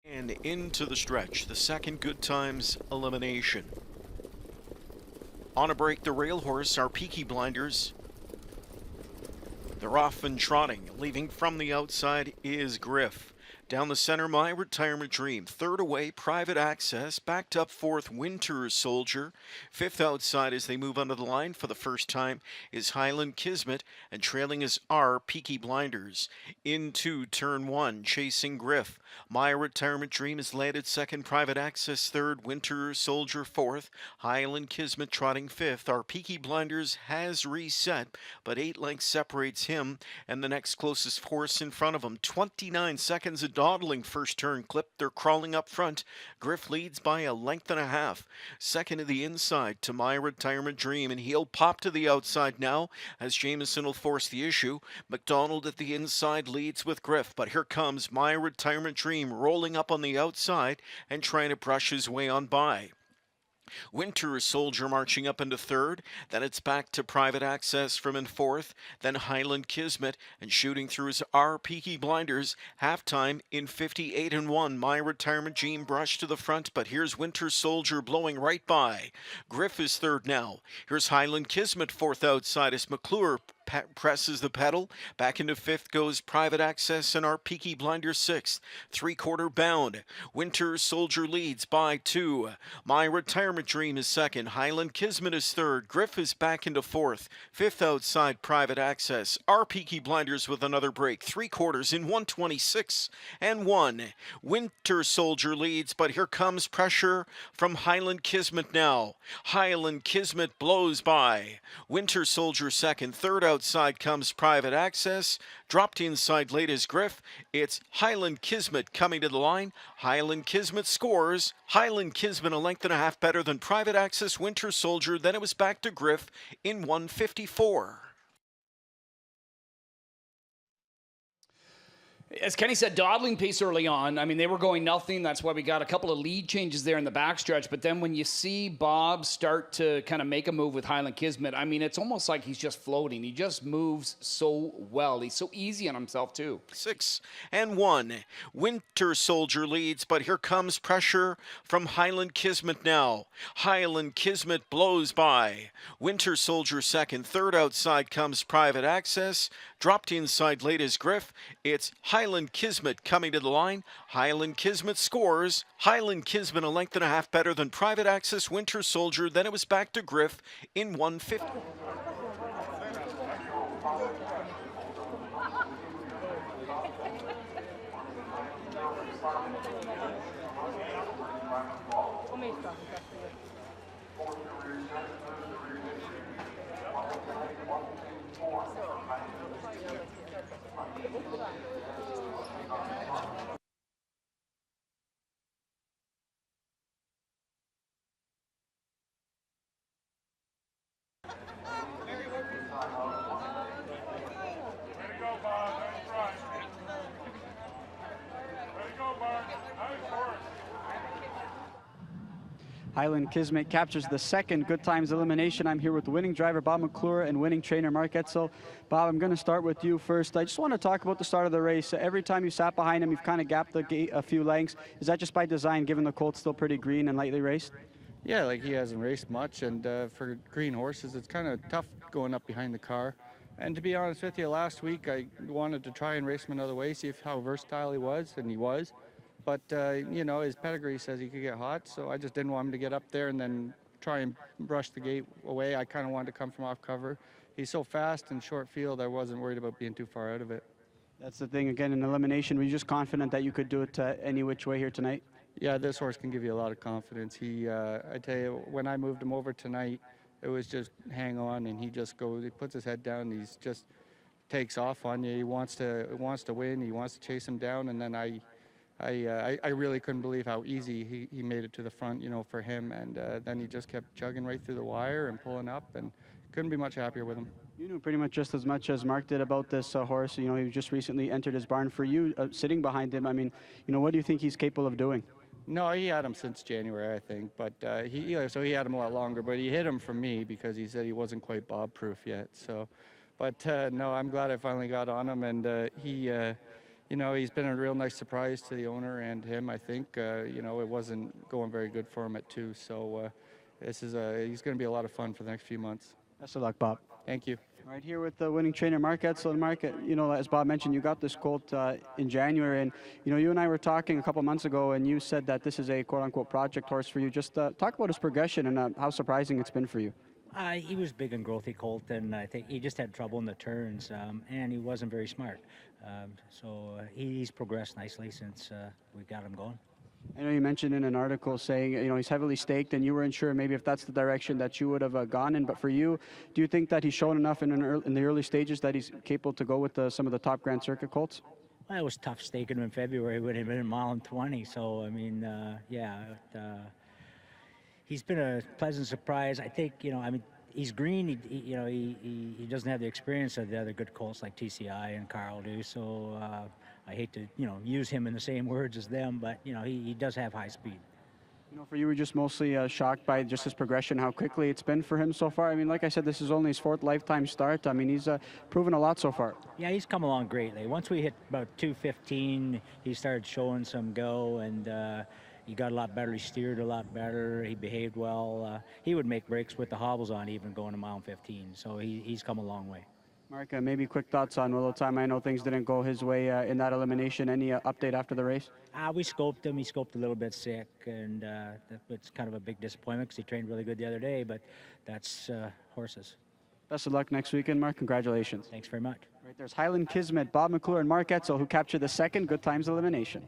And into the stretch, the second Good Times elimination. On a break, the rail horse, our Peaky Blinders. They're off and trotting. Leaving from the outside is Griff. Down the center, My Retirement Dream. Third away, Private Access. Backed up fourth, Winter Soldier. Fifth outside as they move under the line for the first time is Highland Kismet. And trailing is our Peaky Blinders. Into turn one, chasing Griff. My Retirement Dream is landed second, Private Access third, Winter Soldier fourth. Highland Kismet trotting fifth. Our Peaky Blinders has reset, but 8 lengths separates him and the next closest horse in front of him. 29 seconds of dawdling first turn clip. They're crawling up front. Griff leads by a length and a half. Second to the inside to My Retirement Dream, and he'll pop to the outside now as Jameson will force the issue. McDonald at the inside leads with Griff, but here comes My Retirement Dream rolling up on the outside and trying to brush his way on by. Winter Soldier marching up into third. Then it's back to Private Access from in fourth. Then Highland Kismet, and shooting through his our Peaky Blinders. Halftime in 58-1. My Retirement Dream brushed to the front, but here's Winter Soldier blowing right by. Griff is third now. Here's Highland Kismet fourth outside as McClure presses the pedal. Back into fifth goes Private Access and our Peaky Blinders sixth. Three-quarter bound. Winter Soldier leads by 2. My Retirement Dream is second. Highland Kismet is third. Griff is back into fourth. Fifth outside Private Access. Our Peaky Blinders with another break. 3/4 in 1:26-1. Winter Soldier leads, but here comes pressure from Highland Kismet now. Highland Kismet blows by. Winter Soldier second. Third outside comes Private Access. Dropped inside late is Griff. It's Highland Kismet coming to the line. Highland Kismet scores. Highland Kismet a length and a half better than Private Access, Winter Soldier. Then it was back to Griff in 1:54. As Kenny said, dawdling pace early on. I mean, they were going nothing. That's why we got a couple of lead changes there in the backstretch. But then when you see Bob start to kind of make a move with Highland Kismet, I mean, it's almost like he's just floating. He just moves so well. He's so easy on himself, too. 6-1. Winter Soldier leads, but here comes pressure from Highland Kismet now. Highland Kismet blows by. Winter Soldier second. Third outside comes Private Access. Dropped inside late is Griff. It's Highland Kismet coming to the line. Highland Kismet scores. Highland Kismet a length and a half better than Private Access, Winter Soldier. Then it was back to Griff in 1:50. Highland Kismet captures the second Good Times elimination. I'm here with the winning driver, Bob McClure, and winning trainer, Mark Etzel. Bob, I'm going to start with you first. I just want to talk about the start of the race. Every time you sat behind him, you've kind of gapped the gate a few lengths. Is that just by design, given the colt's still pretty green and lightly raced? Yeah, like he hasn't raced much, and for green horses, it's kind of tough going up behind the car. And to be honest with you, last week I wanted to try and race him another way, see how versatile he was, and he was. But, you know, his pedigree says he could get hot, so I just didn't want him to get up there and then try and brush the gate away. I kind of wanted to come from off cover. He's so fast in short field, I wasn't worried about being too far out of it. That's the thing, again, in elimination. Were you just confident that you could do it any which way here tonight? Yeah, this horse can give you a lot of confidence. I tell you, when I moved him over tonight, it was just hang on, and he just goes, he puts his head down, he's just takes off on you. He wants to win, he wants to chase him down, and then I really couldn't believe how easy he made it to the front, you know, for him. And then he just kept chugging right through the wire and pulling up, and couldn't be much happier with him. You knew pretty much just as much as Mark did about this horse. You know, he just recently entered his barn. For you, sitting behind him, I mean, you know, what do you think he's capable of doing? No, he had him since January, I think. But so he had him a lot longer. But he hid him from me because he said he wasn't quite Bob-proof yet. So, but no, I'm glad I finally got on him, and you know, he's been a real nice surprise to the owner and him. I think you know, it wasn't going very good for him at 2, so he's going to be a lot of fun for the next few months. Best of luck, Bob. Thank you. Right here with the winning trainer, Mark Etzel. And Mark, you know, as Bob mentioned, you got this colt in January, and you know, you and I were talking a couple months ago, and you said that this is a quote-unquote project horse for you. Just talk about his progression and how surprising it's been for you. He was big and growthy colt, and I think he just had trouble in the turns, and he wasn't very smart. So he's progressed nicely since we got him going. I know you mentioned in an article saying, you know, he's heavily staked, and you weren't sure maybe if that's the direction that you would have gone in. But for you, do you think that he's shown enough in the early stages that he's capable to go with some of the top Grand Circuit colts? Well, it was tough staking him in February when he been in mile and 20. So I mean, he's been a pleasant surprise. I think, you know, I mean, he's green. He doesn't have the experience of the other good colts like TCI and Carl do. So I hate to, you know, use him in the same words as them, but you know, he does have high speed. You know, for you, we're just mostly shocked by just his progression, how quickly it's been for him so far. I mean, like I said, this is only his 4th lifetime start. I mean, he's proven a lot so far. Yeah, he's come along greatly. Once we hit about 2:15, he started showing some go, and he got a lot better. He steered a lot better. He behaved well. He would make breaks with the hobbles on, even going to mile 15. So he's come a long way. Mark, maybe quick thoughts on Willow Time. I know things didn't go his way in that elimination. Any update after the race? We scoped him. He scoped a little bit sick, and it's kind of a big disappointment because he trained really good the other day, but that's horses. Best of luck next weekend, Mark. Congratulations. Thanks very much. Right there's Highland Kismet, Bob McClure, and Mark Etzel, who captured the 2nd Good Times elimination.